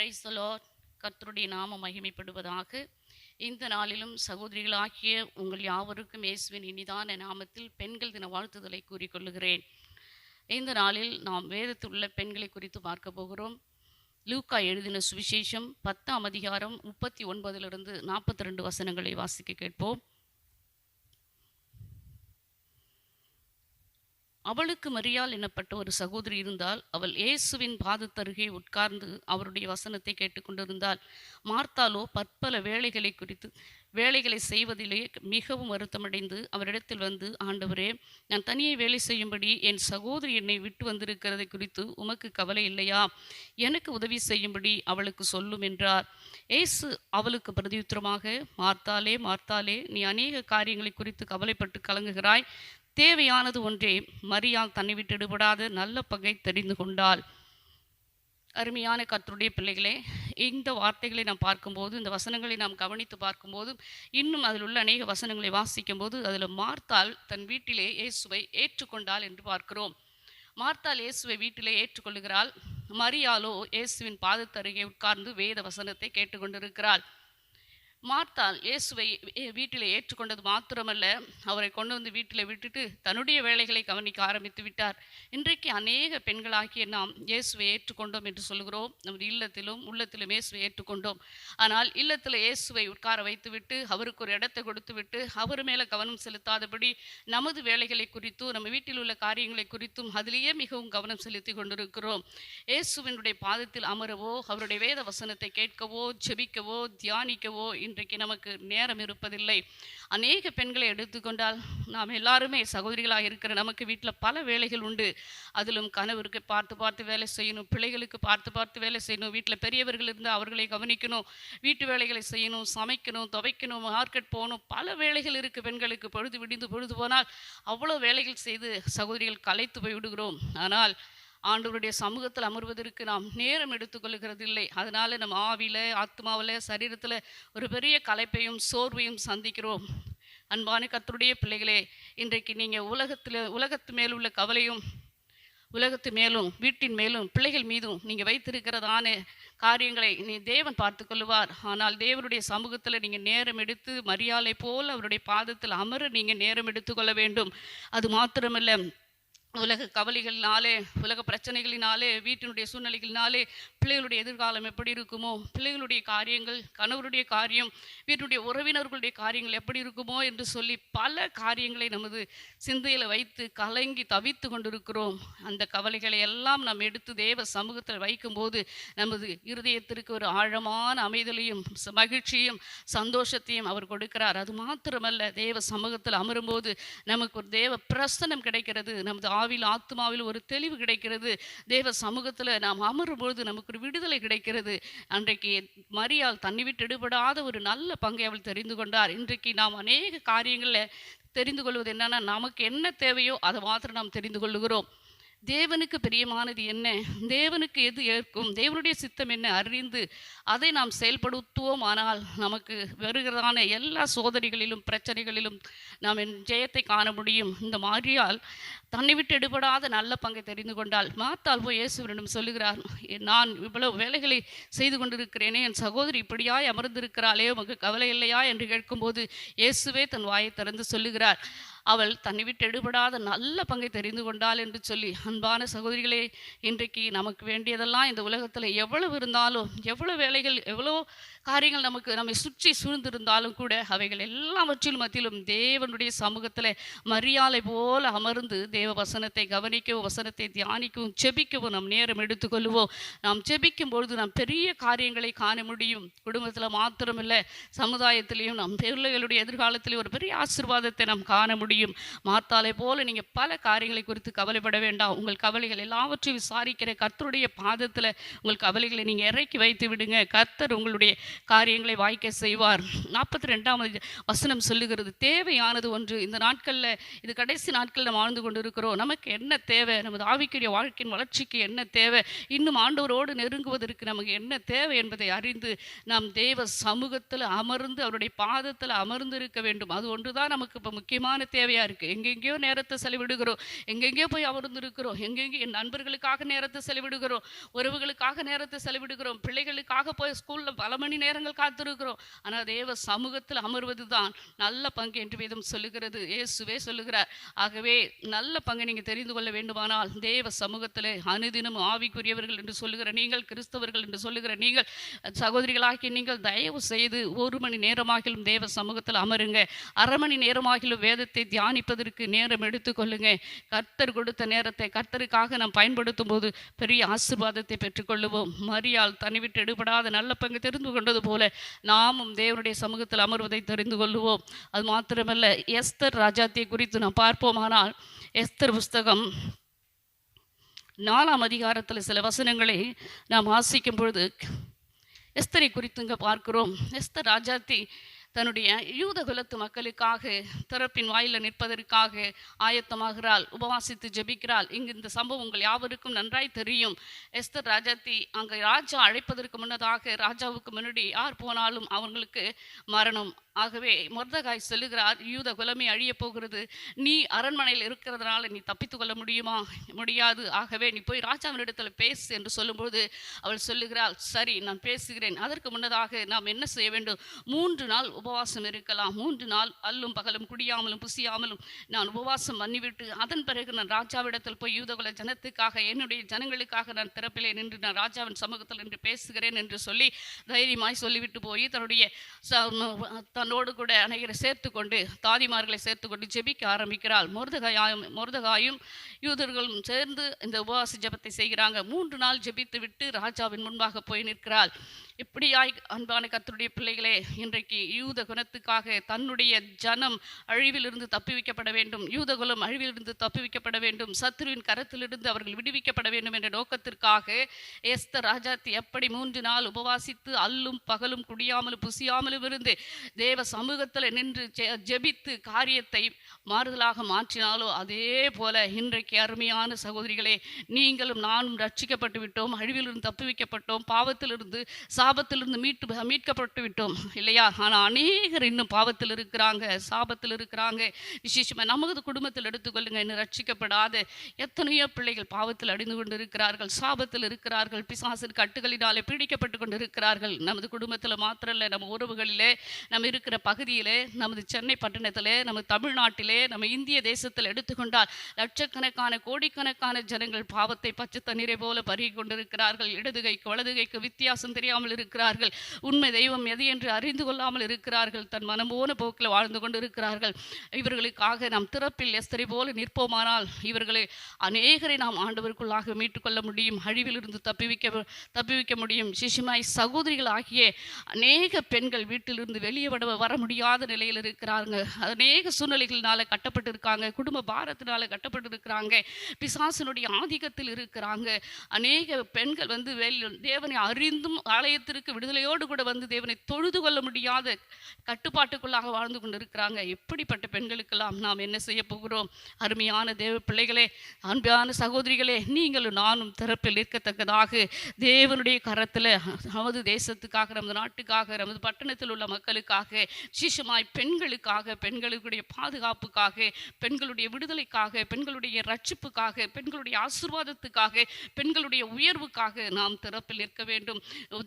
Praise the Lord. கர்த்தருடைய நாமம் மகிமைப்படுவதாக. இந்த நாளிலும் சகோதரிகளாகிய உங்கள் யாவருக்கும் இயேசுவின் இனிதான நாமத்தில் பெண்கள் தின வாழ்த்துதலை கூறிக்கொள்ளுகிறேன். இந்த நாளில் நாம் வேதத்தில் உள்ள பெண்களை குறித்து பார்க்க போகிறோம். லூக்கா எழுதின சுவிசேஷம் 10ஆம் அதிகாரம் 39 42 வசனங்களை வாசிக்க கேட்போம். அவளுக்கு மரியாள் என்னப்பட்ட ஒரு சகோதரி இருந்தால், அவள் இயேசுவின் பாதத்தருகே உட்கார்ந்து அவருடைய வசனத்தை கேட்டுக்கொண்டிருந்தாள். மார்த்தாலோ பற்பல வேலைகளை செய்வதிலே மிகவும் வருத்தமடைந்து அவரிடத்தில் வந்து, ஆண்டவரே, நான் தனியே வேலை செய்யும்படி என் சகோதரி என்னை விட்டு வந்திருக்கிறதை குறித்து உமக்கு கவலை இல்லையா? எனக்கு உதவி செய்யும்படி அவளுக்கு சொல்லும் என்றார். இயேசு அவளுக்கு பிரதியுத்தரமாக, மார்த்தாளே, மார்த்தாளே, நீ அநேக காரியங்களை குறித்து கவலைப்பட்டு கலங்குகிறாய். தேவையானது ஒன்றே. மரியாள் தன்னை விட்டு எடுபடாத நல்ல பங்கை தெரிந்து கொண்டாள். அருமையான கர்த்தருடைய பிள்ளைகளே, இந்த வார்த்தைகளை நாம் பார்க்கும்போது, இந்த வசனங்களை நாம் கவனித்து பார்க்கும்போது, இன்னும் அதில் உள்ள அநேக வசனங்களை வாசிக்கும்போது, அதில் மார்த்தாள் தன் வீட்டிலே இயேசுவை ஏற்றுக்கொண்டாள் என்று பார்க்கிறோம். மார்த்தாள் இயேசுவை வீட்டிலே ஏற்றுக்கொள்ளுகிறாள். மரியாளோ இயேசுவின் பாதத்தருகே உட்கார்ந்து வேத வசனத்தை கேட்டுக்கொண்டிருக்கிறாள். மார்த்தாள் இயேசுவை வீட்டில் ஏற்றுக்கொண்டது மாத்திரமல்ல, அவரை கொண்டு வந்து வீட்டில் விட்டுட்டு தன்னுடைய வேலைகளை கவனிக்க ஆரம்பித்து விட்டார். இன்றைக்கு அநேக பெண்களாகிய நாம் இயேசுவை ஏற்றுக்கொண்டோம் என்று சொல்கிறோம். நமது இல்லத்திலும் உள்ளத்திலும் இயேசுவை ஏற்றுக்கொண்டோம். ஆனால் இல்லத்தில் இயேசுவை உட்கார வைத்துவிட்டு, அவருக்கு ஒரு இடத்தை கொடுத்து விட்டு, அவர் மேலே கவனம் செலுத்தாதபடி நமது வேலைகளை குறித்தும் நம்ம வீட்டில் உள்ள காரியங்களை குறித்தும் அதிலேயே மிகவும் கவனம் செலுத்தி கொண்டிருக்கிறோம். இயேசுவினுடைய பாதத்தில் அமரவோ, அவருடைய வேத வசனத்தை கேட்கவோ, ஜெபிக்கவோ, தியானிக்கவோ இன்றைக்கு நமக்கு நேரம் இருப்பதில்லை. அநேக பெண்களை எடுத்துக்கொண்டால், நாம் எல்லாருமே சகோதரிகளாக இருக்கிற நமக்கு வீட்டில் பல வேலைகள் உண்டு. அதிலும் கணவருக்கு பார்த்து பார்த்து வேலை செய்யணும், பிள்ளைகளுக்கு பார்த்து பார்த்து வேலை செய்யணும், வீட்டில் பெரியவர்கள் இருந்தால் அவர்களை கவனிக்கணும், வீட்டு வேலைகளை செய்யணும், சமைக்கணும், துவைக்கணும், மார்க்கெட் போகணும், பல வேலைகள் இருக்குது பெண்களுக்கு. பொழுது விடிந்து பொழுது போனால் அவ்வளோ வேலைகள் செய்து சகோதரிகள் களைத்து போய் விடுகிறோம். ஆனால் ஆண்டவருடைய சமூகத்தில் அமர்வதற்கு நாம் நேரம் எடுத்துக்கொள்கிறது இல்லை. அதனால நம்ம ஆவியில், ஆத்மாவில், சரீரத்தில் ஒரு பெரிய களைப்பையும் சோர்வையும் சந்திக்கிறோம். அன்பான கர்த்தருடைய பிள்ளைகளே, இன்றைக்கு நீங்கள் உலகத்து மேல் உள்ள கவலையும், உலகத்து மேலும், வீட்டின் மேலும், பிள்ளைகள் மீதும் நீங்கள் வைத்திருக்கிறதான காரியங்களை தேவன் பார்த்து கொள்ளுவார். ஆனால் தேவனுடைய சமூகத்தில் நீங்கள் நேரம் எடுத்து மரியாளை போல் அவருடைய பாதத்தில் அமர நீங்கள் நேரம் எடுத்துக்கொள்ள வேண்டும். அது மாத்திரமல்ல, உலக கவலைகளினாலே, உலக பிரச்சனைகளினாலே, வீட்டினுடைய சூழ்நிலைகளினாலே பிள்ளைகளுடைய எதிர்காலம் எப்படி இருக்குமோ, பிள்ளைகளுடைய காரியங்கள், கணவருடைய காரியம், வீட்டுடைய உறவினர்களுடைய காரியங்கள் எப்படி இருக்குமோ என்று சொல்லி பல காரியங்களை நமது சிந்தையில் வைத்து கலங்கி தவித்து கொண்டிருக்கிறோம். அந்த கவலைகளை எல்லாம் நாம் எடுத்து தேவ சமூகத்தில் வைக்கும்போது நமது இருதயத்திற்கு ஒரு ஆழமான அமைதலையும் மகிழ்ச்சியும் சந்தோஷத்தையும் அவர் கொடுக்கிறார். அது மாத்திரமல்ல, தேவ சமூகத்தில் அமரும்போது நமக்கு ஒரு தேவ பிரசனம் கிடைக்கிறது. நமது ஆவியில், ஆத்மாவில் ஒரு தெளிவு கிடைக்கிறது. தேவ சமூகத்தில் நாம் அமரும்பொழுது நமக்கு ஒரு விடுதலை கிடைக்கிறது. அன்றைக்கு மரியாள் தன்னை விட்டு எடுபடாத ஒரு நல்ல பங்கை அவள் தெரிந்து கொண்டார். இன்றைக்கு நாம் அநேக காரியங்களில் தெரிந்து கொள்வது என்னன்னா, நமக்கு என்ன தேவையோ அதை மாத்திரம் நாம் தெரிந்து கொள்ளுகிறோம். தேவனுக்கு பிரியமானது என்ன, தேவனுக்கு எது ஏற்கும், தேவனுடைய சித்தம் என்ன அறிந்து அதை நாம் செயல்படுத்துவோம். ஆனால் நமக்கு வருகிறதான எல்லா சோதனைகளிலும் பிரச்சனைகளிலும் நாம் ஜெயத்தை காண முடியும். இந்த மரியாள் தன்னை விட்டு எடுபடாத நல்ல பங்கை தெரிந்து கொண்டால், மார்த்தாள் போய் இயேசுவிடம் சொல்லுகிறார், நான் இவ்வளவு வேலைகளை செய்து கொண்டிருக்கிறேனே, என் சகோதரி இப்படியாய் அமர்ந்திருக்கிறாளே, உமக்கு கவலை இல்லையா என்று கேட்கும்போது இயேசுவே தன் வாயை திறந்து சொல்லுகிறார், அவள் தன்னை விட்டு எடுபடாத நல்ல பங்கை தெரிந்து கொண்டாள் என்று சொல்லி. அன்பான சகோதரிகளே, இன்றைக்கு நமக்கு வேண்டியதெல்லாம் இந்த உலகத்தில் எவ்வளவு இருந்தாலும், எவ்வளோ வேலைகள், எவ்வளோ காரியங்கள் நம்மை சுற்றி சூழ்ந்திருந்தாலும் கூட, அவைகள் எல்லாவற்றிலும் மத்தியிலும் தேவனுடைய சமூகத்தில் மரியாளை போல அமர்ந்து தேவ வசனத்தை கவனிக்கவும், வசனத்தை தியானிக்கவும், ஜெபிக்கவும் நாம் நேரம் எடுத்துக்கொள்வோம். நாம் ஜெபிக்கும் பொழுது நாம் பெரிய காரியங்களை காண முடியும். குடும்பத்தில் மாத்திரமில்லை, சமுதாயத்திலையும் நம் பிள்ளைகளுடைய எதிர்காலத்திலேயும் ஒரு பெரிய ஆசீர்வாதத்தை நாம் காண முடியும். மார்த்தாளை போல நீங்கள் பல காரியங்களை குறித்து கவலைப்பட வேண்டாம். உங்கள் கவலைகள் எல்லாவற்றையும் விசாரிக்கிற கர்த்தருடைய பாதத்தில் உங்கள் கவலைகளை நீங்கள் இறக்கி வைத்து விடுங்க. கர்த்தர் உங்களுடைய காரியங்களை வாய்க்க செய்வார். 42வது வசனம் சொல்லுகிறது, தேவையானது ஒன்று. இந்த நாட்களில், இது கடைசி நாட்களில் நம்ம வாழ்ந்து கொண்டு இருக்கிறோம். நமக்கு என்ன தேவை? நமது ஆவிக்குரிய வாழ்க்கையின் வளர்ச்சிக்கு என்ன தேவை? இன்னும் ஆண்டவரோடு நெருங்குவதற்கு நமக்கு என்ன தேவை என்பதை அறிந்து நாம் தேவ சமூகத்தில் அமர்ந்து அவருடைய பாதத்தில் அமர்ந்து இருக்க வேண்டும். அது ஒன்று தான் நமக்கு இப்போ முக்கியமான தேவையாக இருக்குது. எங்கெங்கேயோ நேரத்தை செலவிடுகிறோம், எங்கெங்கேயோ போய் அமர்ந்து இருக்கிறோம், எங்கெங்கேயோ என் நண்பர்களுக்காக நேரத்தை செலவிடுகிறோம், உறவுகளுக்காக நேரத்தை செலவிடுகிறோம், பிள்ளைகளுக்காக போய் ஸ்கூலில் பல மணி நேரங்கள் காத்திருக்கிறோம். ஆனால் தேவ சமூகத்தில் அமர்வது தான் நல்ல பங்கு என்று வேதம் சொல்லுகிறது. இயேசுவே சொல்லுகிறார். ஆகவே நல்ல பங்கை நீங்கள் தெரிந்து கொள்ள வேண்டுமானால் தேவ சமூகத்தில் அனுதினமும் ஆவிக்குரியவர்கள் என்று சொல்லுகிற நீங்கள், கிறிஸ்தவர்கள் என்று சொல்லுகிற நீங்கள், சகோதரிகளாகி நீங்கள் தயவு செய்து 1 மணி நேரமாகிலும் தேவ சமூகத்தில் அமருங்க. 1/2 மணி நேரமாகிலும் வேதத்தை தியானிப்பதற்கு நேரம் எடுத்துக்கொள்ளுங்க. கர்த்தர் கொடுத்த நேரத்தை கர்த்தருக்காக நாம் பயன்படுத்தும் போது பெரிய ஆசீர்வாதத்தை பெற்றுக்கொள்ளுவோம். மரியாள் தன்னை விட்டு எடுபடாத நல்ல பங்கு தெரிந்து கொண்டது போல நாமும் தேவனுடைய சமூகத்தில் அமர்வதை தெரிந்து கொள்ளுவோம். அது மாத்திரமல்ல, எஸ்தர் ராஜாத்தியை குறித்து நாம் பார்ப்போமானால், எஸ்தர் புஸ்தகம் 4ஆம் அதிகாரத்தில் சில வசனங்களை நாம் வாசிக்கும் பொழுது எஸ்தரை குறித்து இங்கே பார்க்கிறோம். எஸ்தர் ராஜாத்தி தன்னுடைய யூத குலத்து மக்களுக்காக திறப்பின் வாயில நிற்பதற்காக ஆயத்தமாகிறாள், உபவாசித்து ஜெபிக்கிறாள். இங்கு இந்த சம்பவம் உங்கள் யாவருக்கும் நன்றாய் தெரியும். எஸ்தர் ராஜாத்தி அங்கே ராஜா அழைப்பதற்கு முன்னதாக, ராஜாவுக்கு முன்னாடி யார் போனாலும் அவங்களுக்கு மரணம். ஆகவே மொர்தகாய் சொல்லுகிறார், யூத குலமே அழிய போகிறது, நீ அரண்மனையில் இருக்கிறதுனால நீ தப்பித்து கொள்ள முடியுமா? முடியாது. ஆகவே நீ போய் ராஜாவினிடத்தில் பேசு என்று சொல்லும்போது அவள் சொல்லுகிறாள், சரி நான் பேசுகிறேன். அதற்கு முன்னதாக நாம் என்ன செய்ய வேண்டும்? 3 நாள் உபவாசம் இருக்கலாம். 3 நாள் அல்லும் பகலும் குடியாமலும் புசியாமலும் நான் உபவாசம் பண்ணிவிட்டு அதன் பிறகு நான் ராஜாவிடத்தில் போய் யூதகுல ஜனத்துக்காக, என்னுடைய ஜனங்களுக்காக நான் திறப்பிலே நின்று நான் ராஜாவின் சமூகத்தில் நின்று பேசுகிறேன் என்று சொல்லி தைரியமாய் சொல்லிவிட்டு போய் தன்னோடு கூட அனைவரை சேர்த்து கொண்டு, தாதிமார்களை சேர்த்து கொண்டு ஜெபிக்க ஆரம்பிக்கிறாள். மொர்தகாயும் யூதர்களும் சேர்ந்து இந்த உபவாச ஜெபத்தை செய்கிறாங்க. 3 நாள் ஜெபித்து விட்டு ராஜாவின் முன்பாக போய் நிற்கிறாள். இப்படியாய் அன்பான கர்த்தருடைய பிள்ளைகளே, இன்றைக்கு யூத குலத்துக்காக தன்னுடைய ஜனம் அழிவிலிருந்து தப்புவிக்கப்பட வேண்டும், யூதகுலம் அழிவிலிருந்து தப்புவிக்கப்பட வேண்டும், சத்துருவின் கரத்திலிருந்து அவர்கள் விடுவிக்கப்பட வேண்டும் என்ற நோக்கத்திற்காக எஸ்தர் ராஜாத்தி எப்படி 3 நாள் உபவாசித்து அல்லும் பகலும் குடியாமலும் புசியாமலும் இருந்து தேவ சமூகத்தில் நின்று ஜெபித்து காரியத்தை மாறுதலாக மாற்றினாலோ, அதே போல இன்றைக்கு அருமையான சகோதரிகளே, நீங்களும் நானும் ரட்சிக்கப்பட்டு விட்டோம், அழிவிலிருந்து தப்புவிக்கப்பட்டோம், பாவத்திலிருந்து சாபத்திலிருந்து மீட்கப்பட்டு விட்டோம் இல்லையா? ஆனால் அநேகர் இன்னும் பாவத்தில் இருக்கிறாங்க, சாபத்தில் இருக்கிறாங்க. விசேஷமாக நமது குடும்பத்தில் எடுத்துக்கொள்ளுங்க, இன்னும் ரட்சிக்கப்படாத எத்தனையோ பிள்ளைகள் பாவத்தில் அடைந்து கொண்டு இருக்கிறார்கள், சாபத்தில் இருக்கிறார்கள், பிசாசின் கட்டுகளினாலே பீடிக்கப்பட்டு கொண்டு இருக்கிறார்கள். நமது குடும்பத்தில் மாத்திரல்ல, நம்ம உறவுகளிலே, நம்ம இருக்கிற பகுதியிலே, நமது சென்னை பட்டணத்திலே, நம்ம தமிழ்நாட்டிலே, நம்ம இந்திய தேசத்தில் எடுத்துக்கொண்டால் லட்சக்கணக்கான கோடிக்கணக்கான ஜனங்கள் பாவத்தை பச்சை தண்ணீரை போல பருகி கொண்டிருக்கிறார்கள். இடதுகைக்கு வலதுகைக்கு வித்தியாசம் தெரியாமல் இருக்கிறார்கள். உண்மை தெய்வம் எது என்று அறிந்து கொள்ளாமல் இருக்கிறார்கள். தன் மனம்போன போக்கில் வாழ்ந்து கொண்டு இருக்கிறார்கள். இவர்களுக்காக நாம் திறப்பில் எஸ்தரை போல நிற்போமானால் இவர்களை அநேகரை நாம் ஆண்டவருக்குள்ளாக மீட்டுக்கொள்ள முடியும், அழிவிலிருந்து தப்பிவிக்க முடியும். சிசுமாய் சகோதரிகள் ஆகிய அநேக பெண்கள் வீட்டிலிருந்து வெளியே வர முடியாத நிலையில் இருக்கிறாங்க. அநேக சூழ்நிலைகளினால கட்டப்பட்டு இருக்காங்க, குடும்ப பாரத்தினால கட்டப்பட்டு இருக்கிறாங்க, பிசாசினுடைய ஆதிக்கத்தில் இருக்கிறாங்க. அநேக பெண்கள் தேவனை அறிந்தும் ஆலயத்திற்கு விடுதலையோடு கூட தேவனை தொழுது கொள்ள முடியாத கட்டுப்பாட்டுக்குள்ளாக வாழ்ந்து கொண்டு இருக்கிறாங்க. எப்படிப்பட்ட பெண்களுக்கெல்லாம் நாம் என்ன செய்ய போகிறோம்? அருமையான தேவ பிள்ளைகளே, அன்பான சகோதரிகளே, நீங்களும் நானும் திறப்பில் இருக்கத்தக்கதாக தேவனுடைய கரத்தில் நமது தேசத்துக்காக, நமது நாட்டுக்காக, நமது பட்டணத்தில் உள்ள மக்களுக்காக, விசேஷமாய் பெண்களுக்காக, பெண்களுடைய பாதுகாப்புக்காக, பெண்களுடைய விடுதலைக்காக, பெண்களுடைய ரட்சிப்புக்காக, பெண்களுடைய ஆசீர்வாதத்துக்காக, பெண்களுடைய உயர்வுக்காக நாம் திறப்பில் இருக்க வேண்டும்.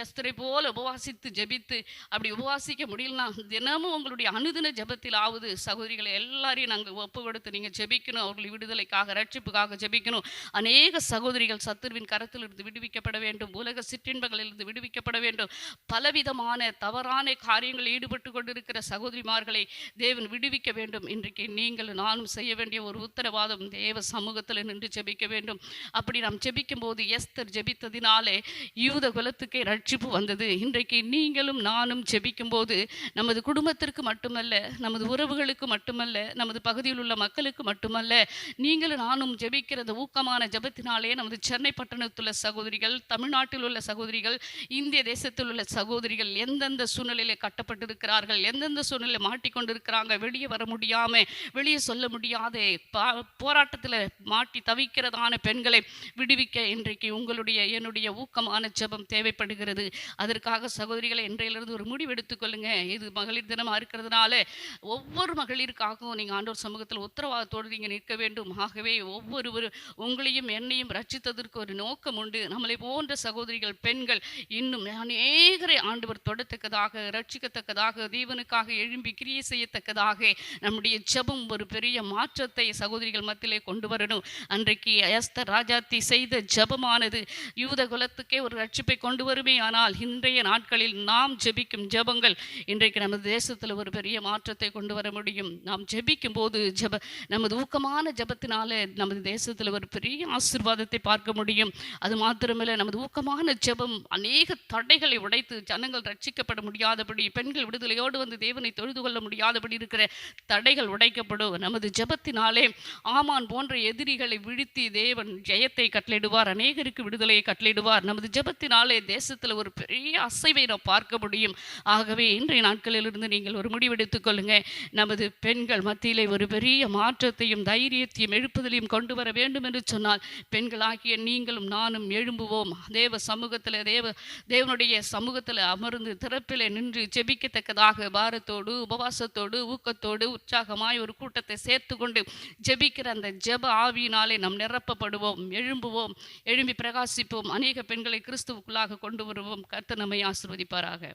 எஸ்தரை போல உபவாசித்து ஜெபித்து, அப்படி உபவாசிக்க முடியலனா தினமும் உங்களுடைய அனுதின ஜெபத்தில் ஆகுது சகோதரிகளை எல்லாரையும் நாங்கள் ஒப்பு கொடுத்து நீங்கள் ஜெபிக்கணும். அவர்களுடைய விடுதலைக்காக, ரட்சிப்புக்காக ஜெபிக்கணும். அநேக சகோதரிகள் சத்துருவின் கரத்திலிருந்து விடுவிக்கப்பட வேண்டும், உலக சிற்றின்பங்களிலிருந்து விடுவிக்கப்பட வேண்டும், பலவிதமான தவறான காரியங்களில் ஈடுபட்டு கொண்டிருக்கிற சகோதரிமார்களை தேவன் விடுவிக்க வேண்டும். இன்றைக்கு நீங்கள் நானும் செய்ய வேண்டிய ஒரு உத்தரவாதம், தேவ சமூகத்தில் நின்று ஜெபிக்க வேண்டும். அப்படி நாம் ஜெபிக்கும் போது எஸ்தர் ஜெபித்ததினாலே யூத குலத்துக்கே ரட்சிப்பு வந்தது. இன்றைக்கு நீங்களும் நானும் ஜெபிக்கும் போது நமது குடும்பத்திற்கு மட்டுமல்ல, நமது உறவுகளுக்கு மட்டுமல்ல, நமது பகுதியில் உள்ள மக்களுக்கு மட்டுமல்ல, நீங்களும் நானும் ஜெபிக்கிறது ஊக்கமான ஜெபத்தினாலே நமது சென்னை பட்டணத்தில் உள்ள சகோதரிகள், தமிழ்நாட்டில் உள்ள சகோதரிகள், இந்திய தேசத்தில் உள்ள சகோதரிகள் எந்தெந்த சூழ்நிலையில கட்டப்பட்டிருக்கிறார்கள், எந்தெந்த சூழ்நிலை மாட்டிக்கொண்டிருக்கிறாங்க, வெளியே வர முடியாம, வெளியே சொல்ல முடியாத போராட்டத்தில் மாட்டி தவிக்கிறதான பெண்களை விடுவிக்க இன்றைக்கு உங்களுடைய என்னுடைய ஊக்கமான ஜெபம் தேவைப்படுகிறது. அதற்காக சகோதரிகளை இன்றையிலிருந்து ஒரு முடிவு எடுத்துக்கொள்ளுங்க. இது மகளிர் தினமா இருக்கிறதுனால ஒவ்வொரு மகளிருக்காகவும் நீங்க ஆண்டவர் சமூகத்தில் உத்தரவாதத்தோடு நீங்க நிற்க வேண்டும். ஆகவே ஒவ்வொருவரும் உங்களையும் என்னையும் ரட்சித்ததற்கு ஒரு நோக்கம் உண்டு. நம்மளை போன்ற சகோதரிகள், பெண்கள் இன்னும் அநேகரை ஆண்டவர் தொடத்தக்கதாக, ரட்சிக்கத்தக்கதாக, தேவனுக்காக எழும்பி கிரியை செய்யத்தக்கதாக நம்முடைய ஜெபம் ஒரு பெரிய மாற்றத்தை சகோதரிகள் மத்தியிலே கொண்டு வரணும். அன்றைக்கு எஸ்தர் ராஜாத்தி செய்த ஜெபமானது யூத குலத்துக்கே ஒரு ரட்சிப்பை கொண்டு வருமே. ஆனால் இன்றைய நாட்களில் நாம் ஜெபிக்கும் ஜெபங்கள் இன்றைக்கு நமது தேசத்தில் ஒரு பெரிய மாற்றத்தை கொண்டு வர முடியும். நாம் ஜெபிக்கும் போது நமது ஊக்கமான ஜெபத்தினால நமது தேசத்தில் ஒரு பெரிய ஆசீர்வாதத்தை பார்க்க முடியும். அது மாத்திரமல்ல, நமது ஊக்கமான ஜெபம் அநேக தடைகளை உடைத்து ஜனங்கள் ரட்சிக்கப்பட முடியாதபடி, பெண்கள் விடுதலையோடு வந்து தேவனை தொழுது கொள்ள முடியாதபடி இருக்கிற தடைகள் உடைக்கப்படும். நமது ஜெபத்தினாலே ஆமான் போன்ற எதிரிகளை வீழ்த்தி தேவன் ஜெயத்தை கட்டளையிடுவார், அநேகருக்கு விடுதலையை கட்டளையிடுவார். நமது ஜெபத்தினாலே தேசத்தில் ஒரு பெரிய அசைவை நாம் பார்க்க முடியும். ஆகவே இன்றைய நாட்களிலிருந்து நீங்கள் ஒரு முடிவெடுத்துக் கொள்ளுங்க. நமது பெண்கள் மத்தியிலே ஒரு பெரிய மாற்றத்தையும் தைரியத்தையும் எழுப்புதலையும் கொண்டு வர வேண்டும் என்று சொன்னால் பெண்களாகிய நீங்களும் நானும் எழும்புவோம். தேவ சமூகத்தில் தேவனுடைய சமூகத்தில் அமர்ந்து திறப்பில் நின்று ஜெபிக்கத்தக்கதாக பாரத்தோடு, உபவாசத்தோடு, ஊக்கத்தோடு, உற்சாகமாய் ஒரு கூட்டத்தை சேர்த்து கொண்டு ஜெபிக்கிற அந்த ஜெப ஆவியினாலே நாம் நிரப்பப்படுவோம். எழும்புவோம், எழும்பி பிரகாசிப்போம். அநேக பெண்களை கிறிஸ்துவுக்குள்ளாக கொண்டு வருவோம். கர்த்தர் நம்மை ஆசீர்வதிப்பாராக.